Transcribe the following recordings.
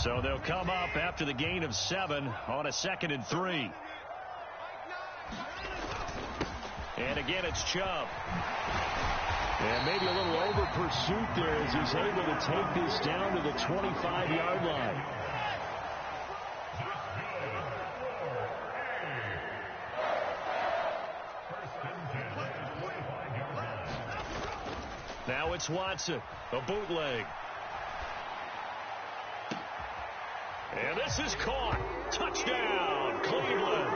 So they'll come up after the gain of 7 on a 2nd and 3. And again, it's Chubb. And maybe a little over pursuit there as he's able to take this down to the 25-yard line. Now it's Watson, a bootleg. And this is caught. Touchdown, Cleveland.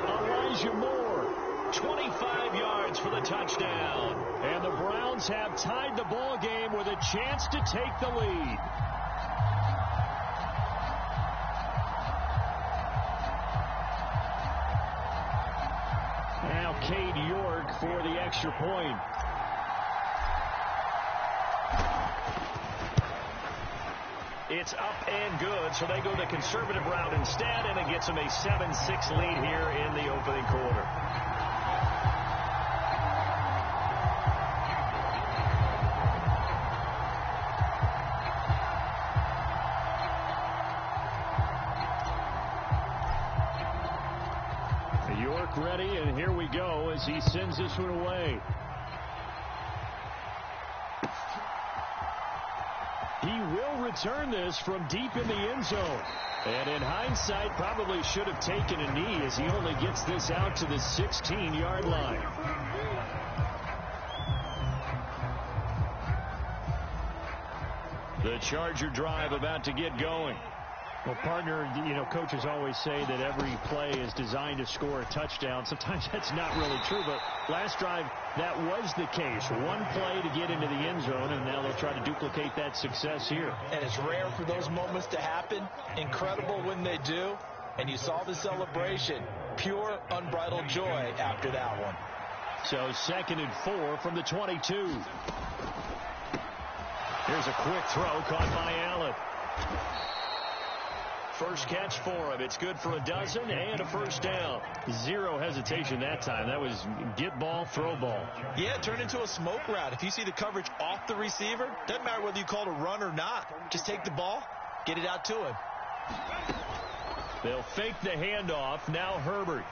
Elijah Moore, 25 yards for the touchdown. And the Browns have tied the ball game with a chance to take the lead. Now Cade York for the extra point. It's up and good, so they go the conservative route instead, and it gets them a 7-6 lead here in the opening quarter. York ready, and here we go as he sends this one away. He will return this from deep in the end zone. And in hindsight, probably should have taken a knee as he only gets this out to the 16-yard line. The Charger drive about to get going. Well, partner, coaches always say that every play is designed to score a touchdown. Sometimes that's not really true, but last drive, that was the case. One play to get into the end zone, and now they'll try to duplicate that success here. And it's rare for those moments to happen. Incredible when they do. And you saw the celebration. Pure, unbridled joy after that one. So 2nd and 4 from the 22. Here's a quick throw caught by Allen. First catch for him. It's good for a dozen and a first down. Zero hesitation that time. That was get ball, throw ball. Yeah, it turned into a smoke route. If you see the coverage off the receiver, doesn't matter whether you call it a run or not. Just take the ball, get it out to him. They'll fake the handoff. Now Herbert.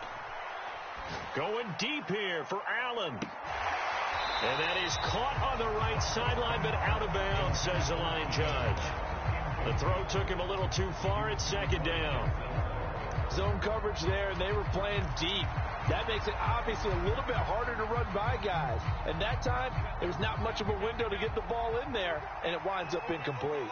Going deep here for Allen. And that is caught on the right sideline, but out of bounds, says the line judge. The throw took him a little too far. It's 2nd down. Zone coverage there, and they were playing deep. That makes it obviously a little bit harder to run by guys. And that time, there was not much of a window to get the ball in there, and it winds up incomplete.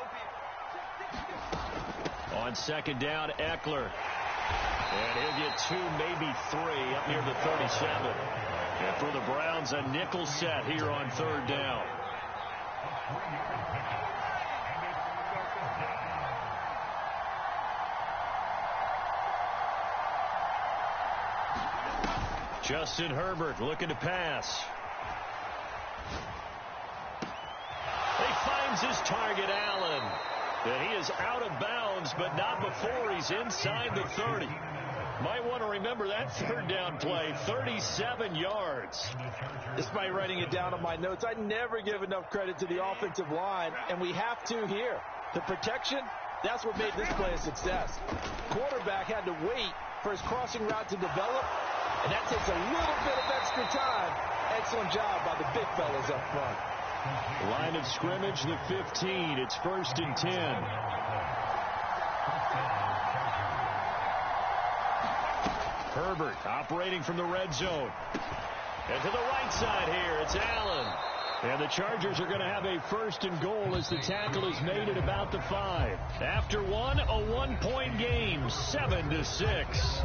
On 2nd down, Eckler. And he'll get 2, maybe 3 up near the 37. And for the Browns, a nickel set here on 3rd down. Justin Herbert looking to pass. He finds his target, Allen. And he is out of bounds, but not before he's inside the 30. Might want to remember that 3rd down play, 37 yards. Despite writing it down on my notes, I never give enough credit to the offensive line, and we have to here. The protection, that's what made this play a success. Quarterback had to wait for his crossing route to develop, and that takes a little bit of extra time. Excellent job by the big fellas up front. Line of scrimmage, the 15. It's 1st and 10. Herbert operating from the red zone. And to the right side here, it's Allen. And the Chargers are going to have a 1st and goal as the tackle is made at about the 5. After one, a 1-point game, 7-6.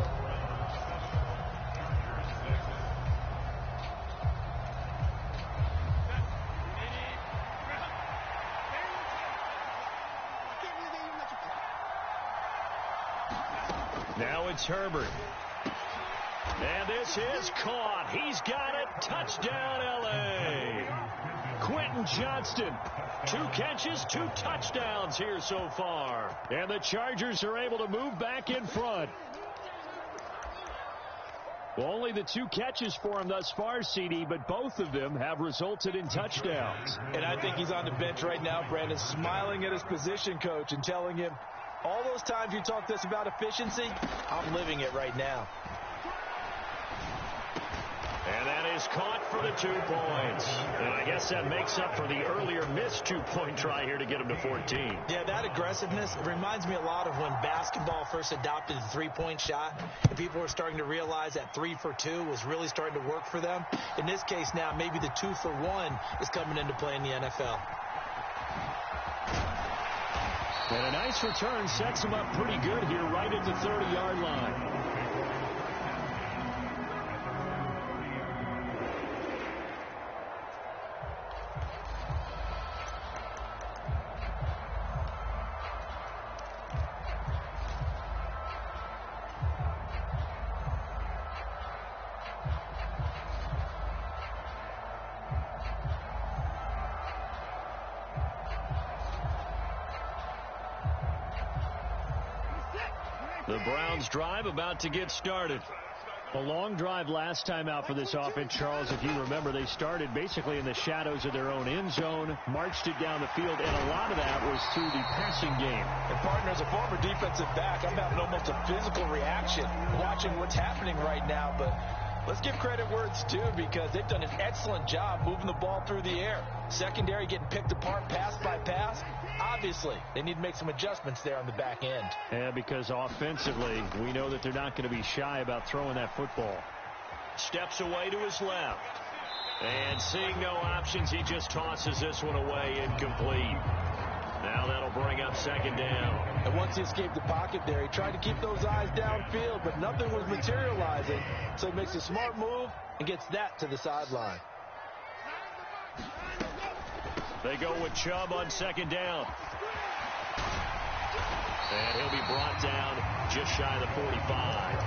Now it's Herbert. And this is caught. He's got it. Touchdown, L.A. Quentin Johnston. 2 catches, 2 touchdowns here so far. And the Chargers are able to move back in front. Well, only the 2 catches for him thus far, CD, but both of them have resulted in touchdowns. And I think he's on the bench right now, Brandon, smiling at his position coach and telling him, All those times you talk to us about efficiency, I'm living it right now. And that is caught for the 2 points. And I guess that makes up for the earlier missed 2-point try here to get him to 14. Yeah, that aggressiveness, it reminds me a lot of when basketball first adopted the three-point shot, and people were starting to realize that 3 for 2 was really starting to work for them. In this case now, maybe the 2 for 1 is coming into play in the NFL. And a nice return sets him up pretty good here right at the 30-yard line. The Browns drive about to get started. A long drive last time out for this offense, Charles. If you remember, they started basically in the shadows of their own end zone, marched it down the field, and a lot of that was through the passing game. And, partner, as a former defensive back, I'm having almost a physical reaction watching what's happening right now. But let's give credit where it's due because they've done an excellent job moving the ball through the air. Secondary getting picked apart pass by pass. Obviously, they need to make some adjustments there on the back end. Yeah, because offensively, we know that they're not going to be shy about throwing that football. Steps away to his left. And seeing no options, he just tosses this one away, incomplete. Now that'll bring up second down. And once he escaped the pocket there, he tried to keep those eyes downfield, but nothing was materializing. So he makes a smart move and gets that to the sideline. They go with Chubb on second down. And he'll be brought down just shy of the 45.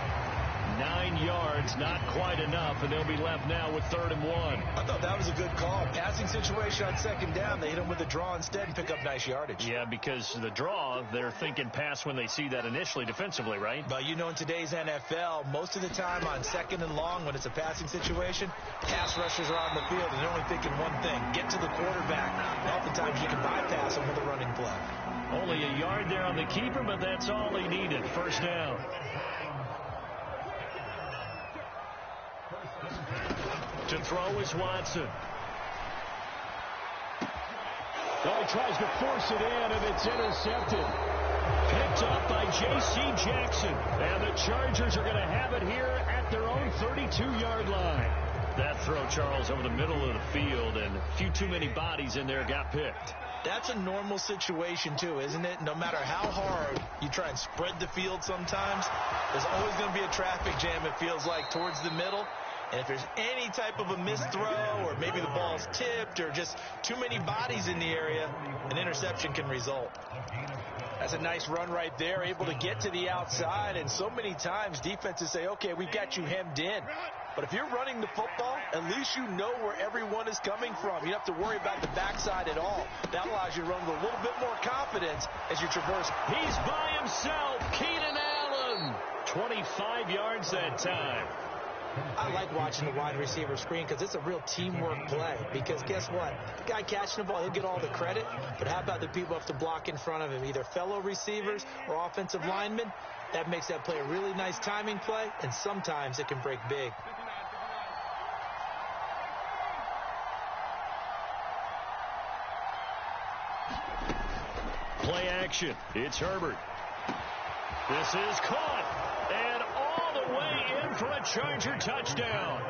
9 yards, not quite enough, and they'll be left now with 3rd and 1. I thought that was a good call. Passing situation on second down. They hit him with a draw instead and pick up nice yardage. Yeah, because the draw, they're thinking pass when they see that initially defensively, right? But you know, in today's NFL, most of the time on second and long, when it's a passing situation, pass rushers are on the field, and they're only thinking one thing, get to the quarterback. And oftentimes you can bypass him with a running play. Only a yard there on the keeper, but that's all he needed. First down. To throw is Watson. Oh, he tries to force it in, and it's intercepted. Picked up by J.C. Jackson. And the Chargers are going to have it here at their own 32-yard line. That throw, Charles, over the middle of the field, and a few too many bodies in there got picked. That's a normal situation, too, isn't it? No matter how hard you try and spread the field sometimes, there's always going to be a traffic jam, it feels like, towards the middle. And if there's any type of a missed throw or maybe the ball's tipped or just too many bodies in the area, an interception can result. That's a nice run right there, able to get to the outside. And so many times defenses say, okay, we've got you hemmed in. But if you're running the football, at least you know where everyone is coming from. You don't have to worry about the backside at all. That allows you to run with a little bit more confidence as you traverse. He's by himself, Keenan Allen. 25 yards that time. I like watching the wide receiver screen because it's a real teamwork play. Because guess what? The guy catching the ball, he'll get all the credit. But how about the people who have to block in front of him, either fellow receivers or offensive linemen? That makes that play a really nice timing play, and sometimes it can break big. Play action. It's Herbert. This is caught. And all the way in for a Charger touchdown.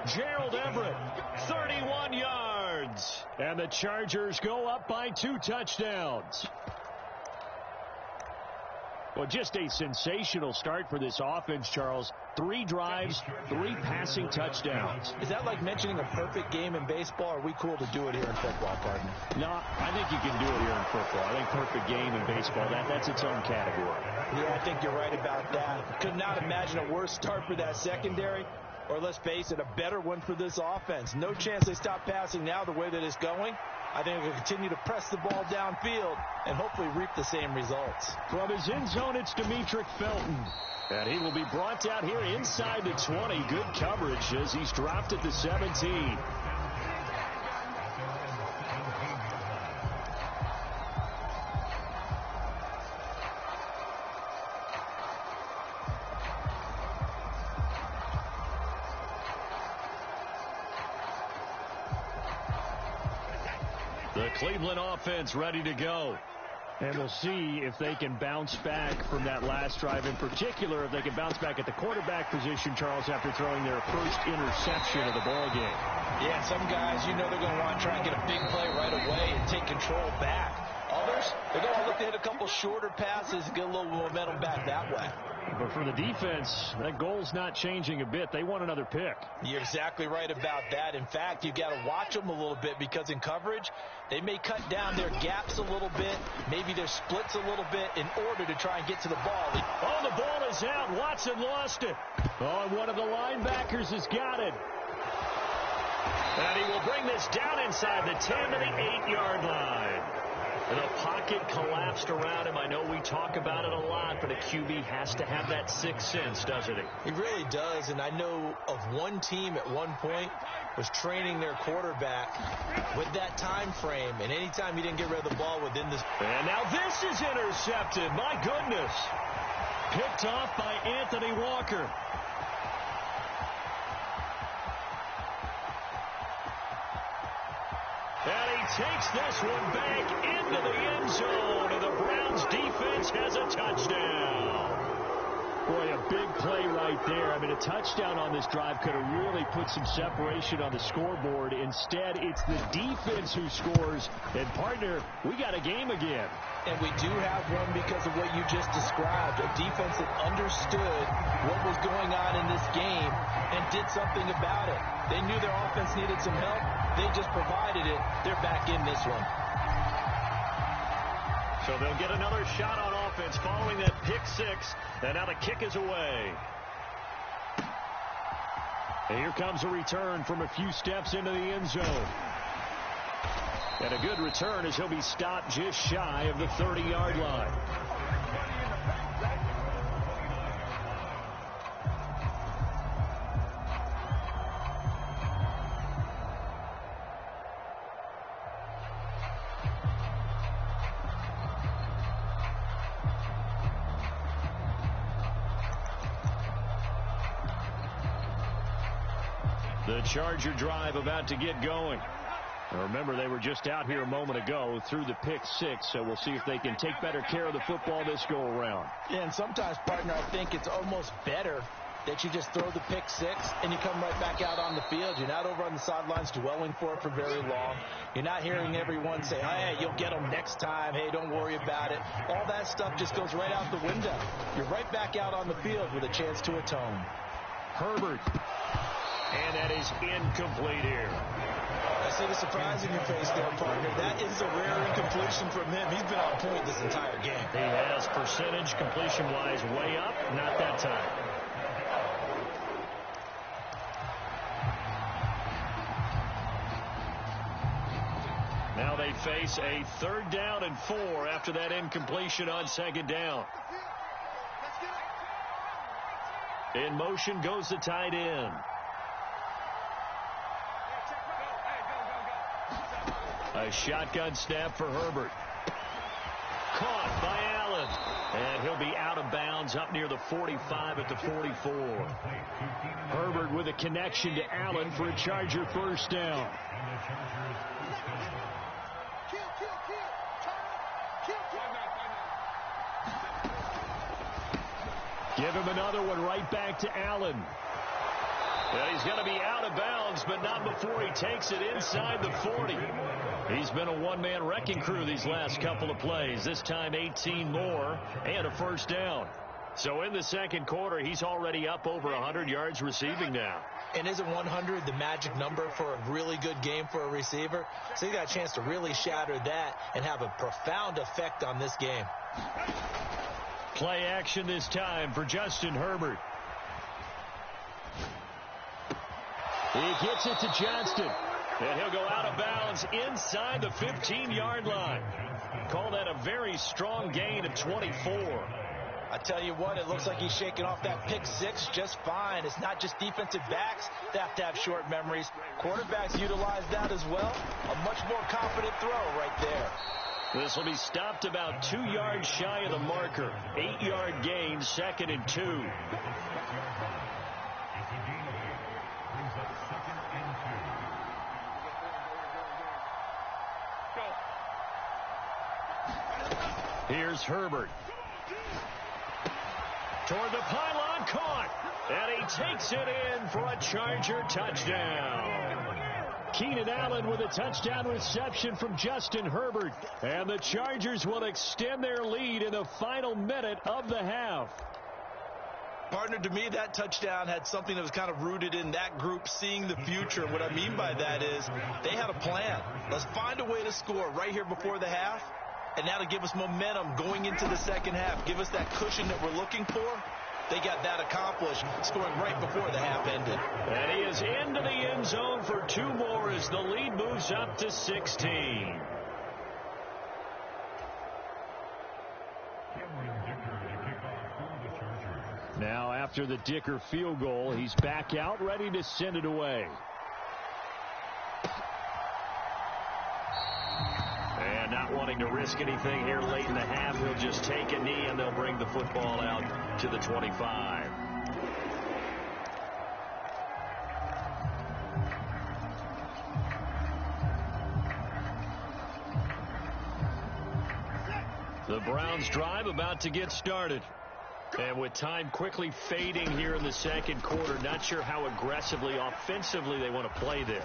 Gerald Everett, 31 yards. And the Chargers go up by 2 touchdowns. Well, just a sensational start for this offense, Charles. 3 drives, 3 passing touchdowns. Is that like mentioning a perfect game in baseball, or are we cool to do it here in football, partner? No, I think you can do it here in football. I think perfect game in baseball, that's its own category. Yeah, I think you're right about that. Could not imagine a worse start for that secondary, or let's face it, a better one for this offense. No chance they stop passing now the way that it's going. I think they'll continue to press the ball downfield and hopefully reap the same results. From his end zone, it's Demetric Felton. And he will be brought down here inside the 20. Good coverage as he's dropped at the 17. The Cleveland offense ready to go. And we'll see if they can bounce back from that last drive. In particular, if they can bounce back at the quarterback position, Charles, after throwing their first interception of the ball game. Yeah, some guys, they're going to want to try and get a big play right away and take control back. Others, they're going to look to hit a couple shorter passes and get a little momentum back that way. But for the defense, that goal's not changing a bit. They want another pick. You're exactly right about that. In fact, you've got to watch them a little bit because in coverage, they may cut down their gaps a little bit, maybe their splits a little bit in order to try and get to the ball. Oh, the ball is out. Watson lost it. Oh, and one of the linebackers has got it. And he will bring this down inside the 10 to the 8-yard line. And the pocket collapsed around him. I know we talk about it a lot, but a QB has to have that sixth sense, doesn't he? He really does, and I know of one team at one point was training their quarterback with that time frame, and anytime he didn't get rid of the ball within this. And now this is intercepted. My goodness. Picked off by Anthony Walker. And he takes this one back into the end zone, and the Browns defense has a touchdown. Boy, a big play right there. I mean, a touchdown on this drive could have really put some separation on the scoreboard. Instead, it's the defense who scores. And, partner, we got a game again. And we do have one because of what you just described. A defense that understood what was going on in this game and did something about it. They knew their offense needed some help. They just provided it. They're back in this one. So they'll get another shot on offense following that pick six. And now the kick is away. And here comes a return from a few steps into the end zone. And a good return as he'll be stopped just shy of the 30-yard line. The Charger drive about to get going. Now remember, they were just out here a moment ago through the pick six, so we'll see if they can take better care of the football this go-around. Yeah, and sometimes, partner, I think it's almost better that you just throw the pick six and you come right back out on the field. You're not over on the sidelines dwelling for it for very long. You're not hearing everyone say, hey, you'll get them next time. Hey, don't worry about it. All that stuff just goes right out the window. You're right back out on the field with a chance to atone. Herbert. And that is incomplete here. I see the surprise in your face there, partner. That is a rare incompletion from him. He's been on point this entire game. He has percentage completion-wise way up. Not that time. Now they face a 3rd down and 4 after that incompletion on 2nd down. In motion goes the tight end. A shotgun snap for Herbert. Caught by Allen. And he'll be out of bounds up near the 45 at the 44. Herbert with a connection to Allen for a Charger first down. Give him another one right back to Allen. Well, he's going to be out of bounds, but not before he takes it inside the 40. He's been a one-man wrecking crew these last couple of plays. This time 18 more and a first down. So in the 2nd quarter, he's already up over 100 yards receiving now. And isn't 100 the magic number for a really good game for a receiver? So he got a chance to really shatter that and have a profound effect on this game. Play action this time for Justin Herbert. He gets it to Johnston. And he'll go out of bounds inside the 15-yard line. Call that a very strong gain of 24. I tell you what, it looks like he's shaking off that pick six just fine. It's not just defensive backs that have to have short memories. Quarterbacks utilize that as well. A much more confident throw right there. This will be stopped about 2 yards shy of the marker. 8-yard gain, 2nd and 2. Here's Herbert. Toward the pylon, caught. And he takes it in for a Charger touchdown. Keenan Allen with a touchdown reception from Justin Herbert. And the Chargers will extend their lead in the final minute of the half. Partner, to me, that touchdown had something that was kind of rooted in that group seeing the future. What I mean by that is they had a plan. Let's find a way to score right here before the half, and that'll give us momentum going into the second half, give us that cushion that we're looking for. They got that accomplished, scoring right before the half ended. And he is into the end zone for 2 more as the lead moves up to 16. Now, after the Dicker field goal, he's back out, ready to send it away. And not wanting to risk anything here late in the half, he'll just take a knee, and they'll bring the football out to the 25. The Browns drive about to get started. And with time quickly fading here in the second quarter, not sure how aggressively, offensively they want to play this.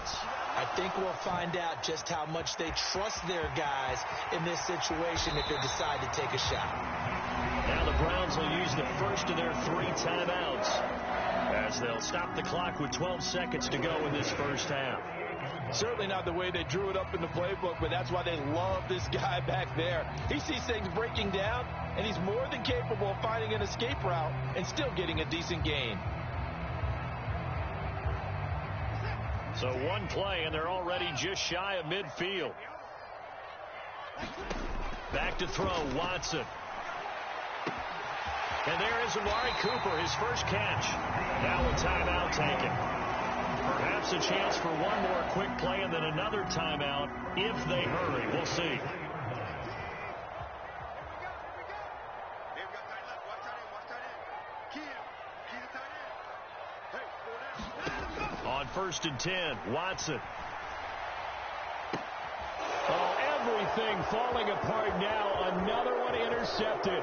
I think we'll find out just how much they trust their guys in this situation if they decide to take a shot. Now the Browns will use the first of their 3 timeouts as they'll stop the clock with 12 seconds to go in this first half. Certainly not the way they drew it up in the playbook, but that's why they love this guy back there. He sees things breaking down, and he's more than capable of finding an escape route and still getting a decent gain. So 1 play, and they're already just shy of midfield. Back to throw, Watson. And there is Amari Cooper, his first catch. Now a timeout taken. Perhaps a chance for one more quick play and then another timeout if they hurry. We'll see. On 1st and 10, Watson. Oh, everything falling apart now. Another one intercepted.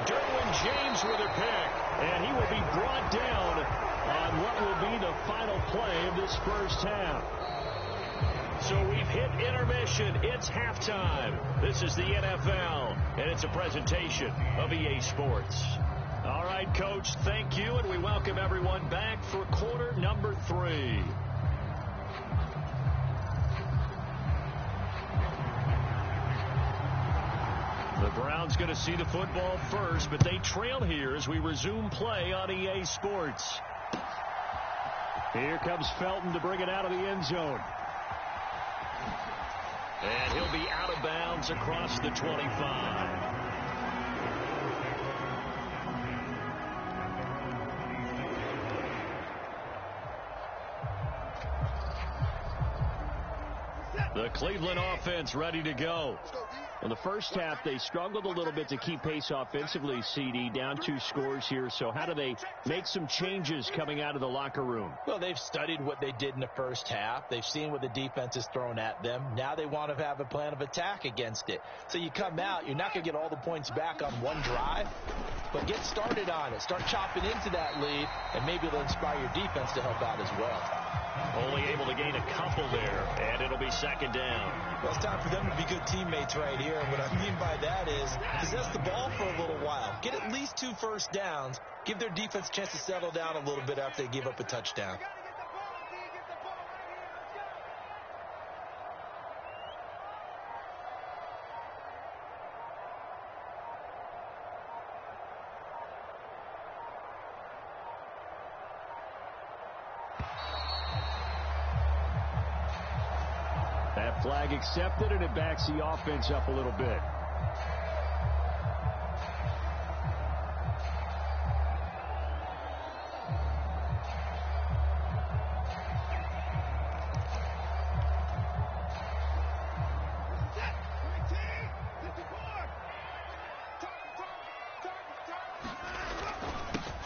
Derwin James with a pick, and he will be brought down on what will be the final play of this first half. So we've hit intermission. It's halftime. This is the NFL, and it's a presentation of EA Sports. All right, Coach, thank you, and we welcome everyone back for quarter number 3. The Browns going to see the football first, but they trail here as we resume play on EA Sports. Here comes Felton to bring it out of the end zone. And he'll be out of bounds across the 25. The Cleveland offense ready to go. In the first half, they struggled a little bit to keep pace offensively, CD, down 2 scores here. So how do they make some changes coming out of the locker room? Well, they've studied what they did in the first half. They've seen what the defense has thrown at them. Now they want to have a plan of attack against it. So you come out, you're not going to get all the points back on one drive, but get started on it. Start chopping into that lead, and maybe it'll inspire your defense to help out as well. Only able to gain a couple there, and it'll be 2nd down. Well, it's time for them to be good teammates right here. And what I mean by that is possess the ball for a little while. Get at least 2 first downs. Give their defense a chance to settle down a little bit after they give up a touchdown. That flag accepted, and it backs the offense up a little bit.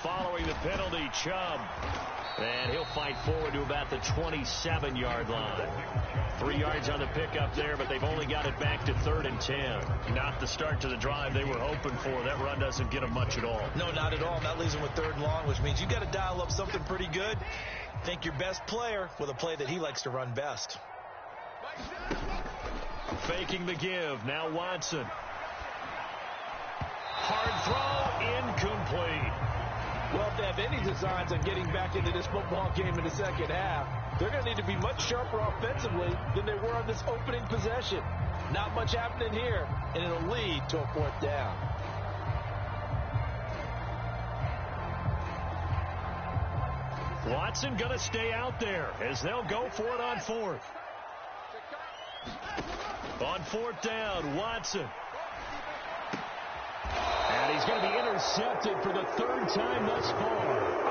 Following the the penalty, Chubb. And he'll fight forward to about the 27-yard line. 3 yards on the pickup there, but they've only got it back to 3rd and 10. Not the start to the drive they were hoping for. That run doesn't get them much at all. No, not at all. That leaves them with 3rd and long, which means you got to dial up something pretty good. Think your best player with a play that he likes to run best. Faking the give. Now Watson. Hard throw, incomplete. Well, if they have any designs on getting back into this football game in the second half, they're going to need to be much sharper offensively than they were on this opening possession. Not much happening here, and it'll lead to a 4th down. Watson going to stay out there as they'll go for it on 4th. On 4th down, Watson. And he's going to be intercepted for the 3rd time thus far.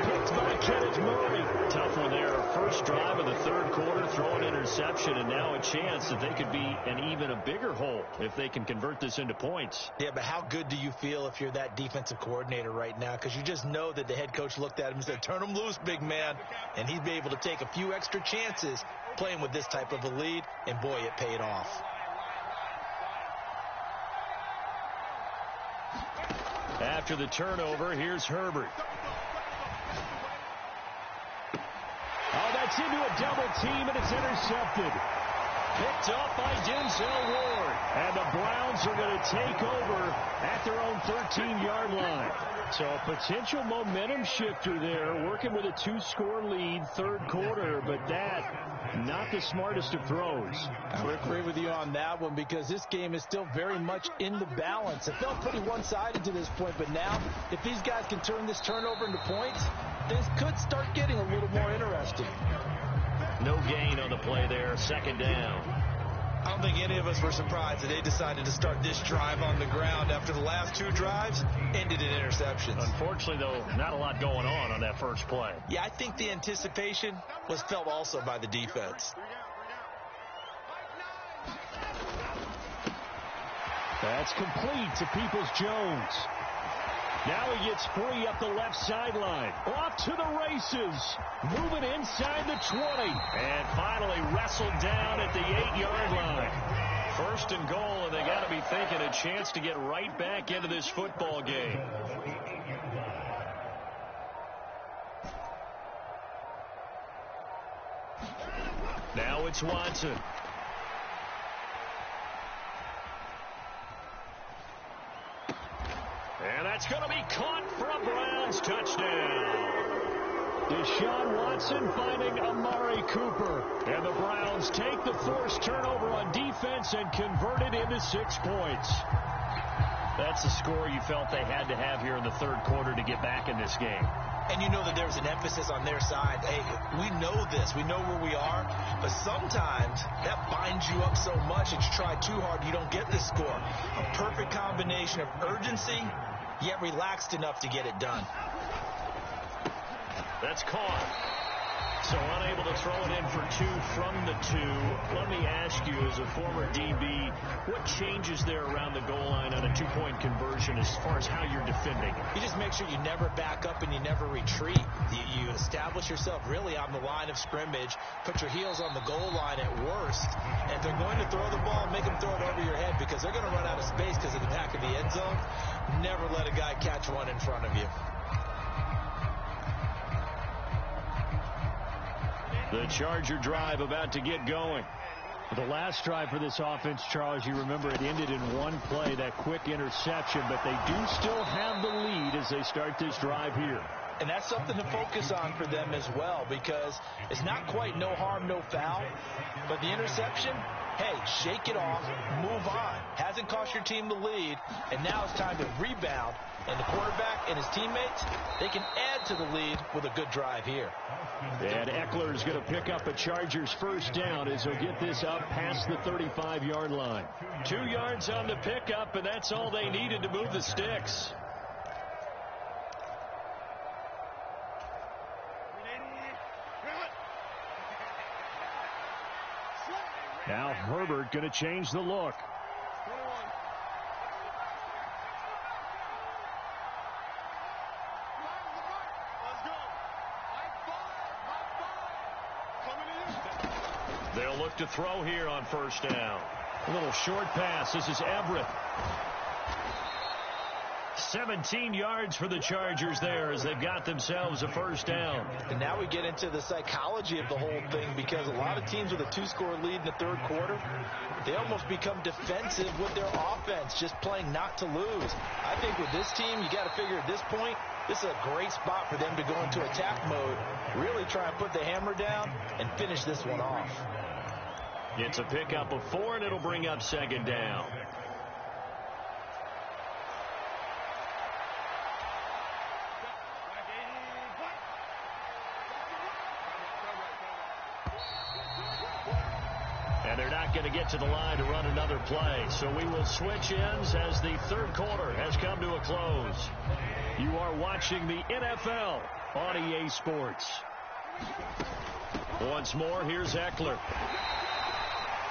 Picked by Kenneth Murray. Tough one there. First drive of the 3rd quarter, throw an interception, and now a chance that they could be an even a bigger hole if they can convert this into points. Yeah, but how good do you feel if you're that defensive coordinator right now? Because you just know that the head coach looked at him and said, turn him loose, big man. And he'd be able to take a few extra chances playing with this type of a lead, and boy, it paid off. After the turnover, here's Herbert. Oh, that's into a double team, and it's intercepted. Picked up by Denzel Ward. And the Browns are going to take over at their own 13-yard line. So a potential momentum shifter there, working with a 2-score lead, 3rd quarter, but that, not the smartest of throws. I would agree with you on that one because this game is still very much in the balance. It felt pretty one-sided to this point, but now if these guys can turn this turnover into points, things could start getting a little more interesting. No gain on the play there, 2nd down. I don't think any of us were surprised that they decided to start this drive on the ground after the last 2 drives ended in interceptions. Unfortunately, though, not a lot going on that first play. Yeah, I think the anticipation was felt also by the defense. That's complete to Peoples-Jones. Now he gets free up the left sideline. Off to the races. Moving inside the 20. And finally wrestled down at the 8-yard line. 1st and goal, and they got to be thinking a chance to get right back into this football game. Now it's Watson. And that's going to be caught for a Browns touchdown. Deshaun Watson finding Amari Cooper. And the Browns take the forced turnover on defense and convert it into 6 points. That's the score you felt they had to have here in the 3rd quarter to get back in this game. And you know that there's an emphasis on their side. Hey, we know this. We know where we are. But sometimes that binds you up so much that you try too hard, you don't get the score. A perfect combination of urgency, yet relaxed enough to get it done. That's caught. So unable to throw it in for 2 from the 2. Let me ask you, as a former DB, what changes there around the goal line on a 2-point conversion as far as how you're defending? You just make sure you never back up and you never retreat. You establish yourself really on the line of scrimmage, put your heels on the goal line at worst, and if they're going to throw the ball, make them throw it over your head because they're going to run out of space because of the back of the end zone. Never let a guy catch one in front of you. The Charger drive about to get going. The last drive for this offense, Charles, you remember it ended in 1 play, that quick interception, but they do still have the lead as they start this drive here. And that's something to focus on for them as well because it's not quite no harm, no foul, but the interception, hey, shake it off, move on. Hasn't cost your team the lead, and now it's time to rebound. And the quarterback and his teammates, they can add to the lead with a good drive here. And Eckler's going to pick up a Chargers 1st down as he'll get this up past the 35-yard line. 2 yards on the pickup, and that's all they needed to move the sticks. Now Herbert going to change the look. look to throw here on first down. A little short pass. This is Everett. 17 yards for the Chargers there as they've got themselves a first down. And now we get into the psychology of the whole thing, because a lot of teams with a 2-score lead in the third quarter, they almost become defensive with their offense, just playing not to lose. I think with this team, you got to figure at this point, this is a great spot for them to go into attack mode, really try and put the hammer down and finish this one off. It's a pickup of 4, and it'll bring up second down. And they're not going to get to the line to run another play. So we will switch ends as the third quarter has come to a close. You are watching the NFL on EA Sports. Once more, here's Eckler.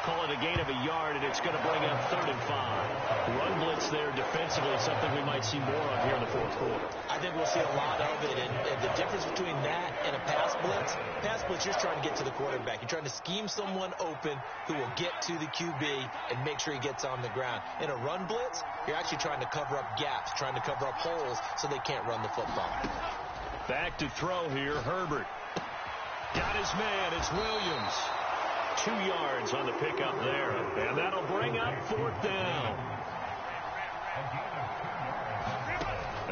Call it a gain of a yard, and it's going to bring up 3rd and 5. Run blitz there defensively, something we might see more of here in the fourth quarter. I think we'll see a lot of it, and the difference between that and a pass blitz, you're trying to get to the quarterback. You're trying to scheme someone open who will get to the QB and make sure he gets on the ground. In a run blitz, you're actually trying to cover up gaps, trying to cover up holes so they can't run the football. Back to throw here, Herbert. Got his man, it's Williams. 2 yards on the pickup there, and that'll bring up 4th down.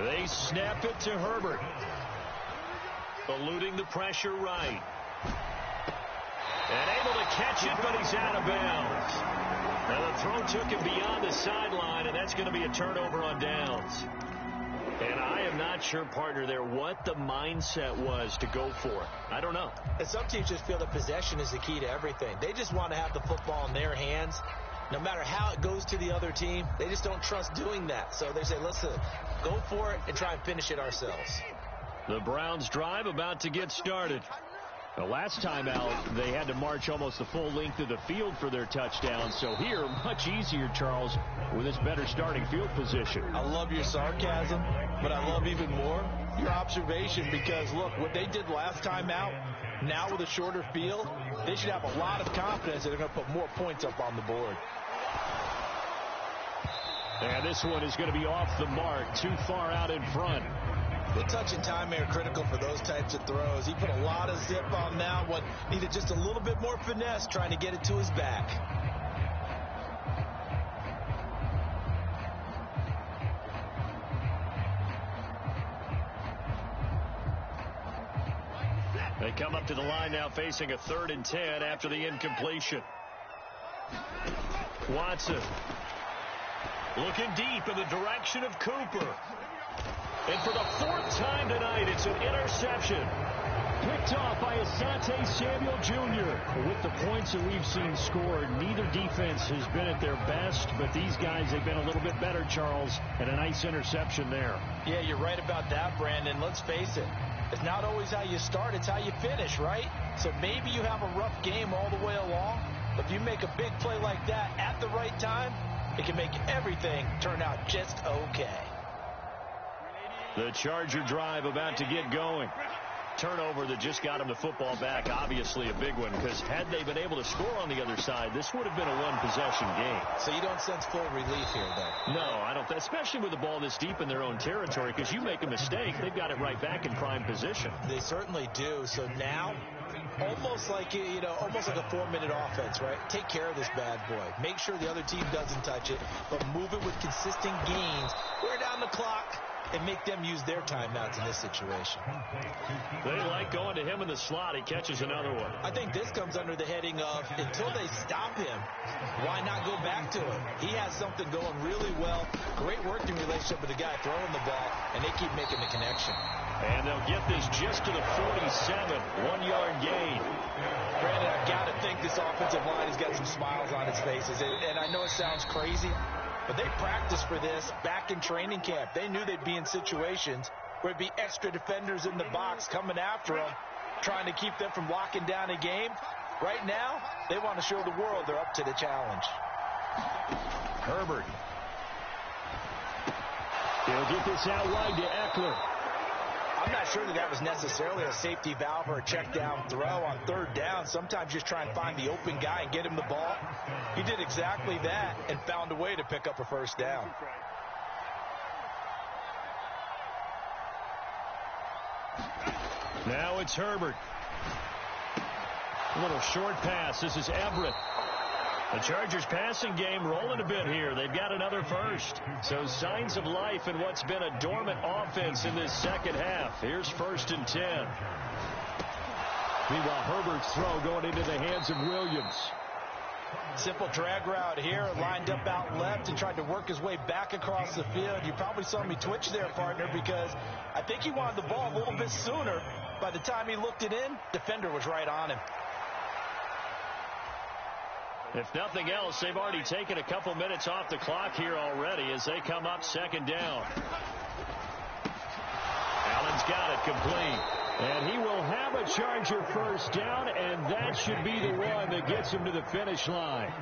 They snap it to Herbert. Eluding the pressure right. And able to catch it, but he's out of bounds. Now the throw took him beyond the sideline, and that's going to be a turnover on downs. And I am not sure, partner, there what the mindset was to go for it. I don't know. And some teams just feel that possession is the key to everything. They just want to have the football in their hands. No matter how it goes to the other team, they just don't trust doing that. So they say, listen, go for it and try and finish it ourselves. The Browns drive about to get started. The last time out, they had to march almost the full length of the field for their touchdown. So here, much easier, Charles, with this better starting field position. I love your sarcasm, but I love even more your observation, because, look, what they did last time out, now with a shorter field, they should have a lot of confidence that they're going to put more points up on the board. And this one is going to be off the mark, too far out in front. The touch and time are critical for those types of throws. He put a lot of zip on that one. Needed just a little bit more finesse trying to get it to his back. They come up to the line now facing a 3rd and 10 after the incompletion. Watson looking deep in the direction of Cooper. And for the 4th time tonight, it's an interception. Picked off by Asante Samuel Jr. With the points that we've seen scored, neither defense has been at their best, but these guys have been a little bit better, Charles, and a nice interception there. Yeah, you're right about that, Brandon. Let's face it. It's not always how you start, it's how you finish, right? So maybe you have a rough game all the way along, but if you make a big play like that at the right time, it can make everything turn out just okay. The Charger drive about to get going. Turnover that just got him the football back, obviously a big one, because had they been able to score on the other side, this would have been a one-possession game. So you don't sense full relief here, though? No, I don't, especially with the ball this deep in their own territory, because you make a mistake, they've got it right back in prime position. They certainly do. So now, almost like, almost like a 4-minute offense, right? Take care of this bad boy. Make sure the other team doesn't touch it, but move it with consistent gains. Wear down the clock and make them use their timeouts in this situation. They like going to him in the slot. He catches another one. I think this comes under the heading of, until they stop him, why not go back to him? He has something going really well. Great working relationship with the guy throwing the ball, and they keep making the connection. And they'll get this just to the 47, 1-yard gain. Brandon, I've got to think this offensive line has got some smiles on its faces. And I know it sounds crazy, but they practiced for this back in training camp. They knew they'd be in situations where it'd be extra defenders in the box coming after them, trying to keep them from locking down a game. Right now, they want to show the world they're up to the challenge. Herbert. He'll get this out wide to Eckler. I I'm not sure that was necessarily a safety valve or a check down throw on third down. Sometimes just try and find the open guy and get him the ball. He did exactly that and found a way to pick up a first down. Now it's Herbert. A little short pass. This is Everett. The Chargers passing game rolling a bit here. They've got another first. So signs of life in what's been a dormant offense in this second half. Here's 1st and 10. Meanwhile, Herbert's throw going into the hands of Williams. Simple drag route here, lined up out left and tried to work his way back across the field. You probably saw me twitch there, partner, because I think he wanted the ball a little bit sooner. By the time he looked it in, defender was right on him. If nothing else, they've already taken a couple minutes off the clock here already as they come up 2nd down. Allen's got it complete. And he will have a Charger first down, and that should be the one that gets him to the finish line.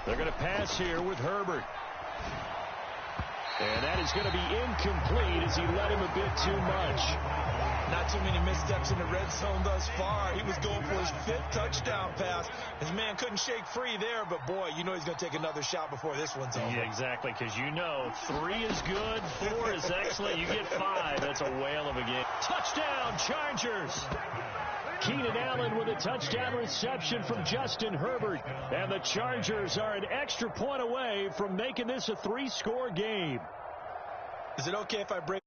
They're going to pass here with Herbert. And that is going to be incomplete as he led him a bit too much. Not too many missteps in the red zone thus far. He was going for his 5th touchdown pass. His man couldn't shake free there, but boy, you know he's going to take another shot before this one's over. Yeah, exactly, because you know 3 is good, 4 is excellent. You get 5. That's a whale of a game. Touchdown, Chargers! Keenan Allen with a touchdown reception from Justin Herbert. And the Chargers are an extra point away from making this a 3-score game. Is it okay if I break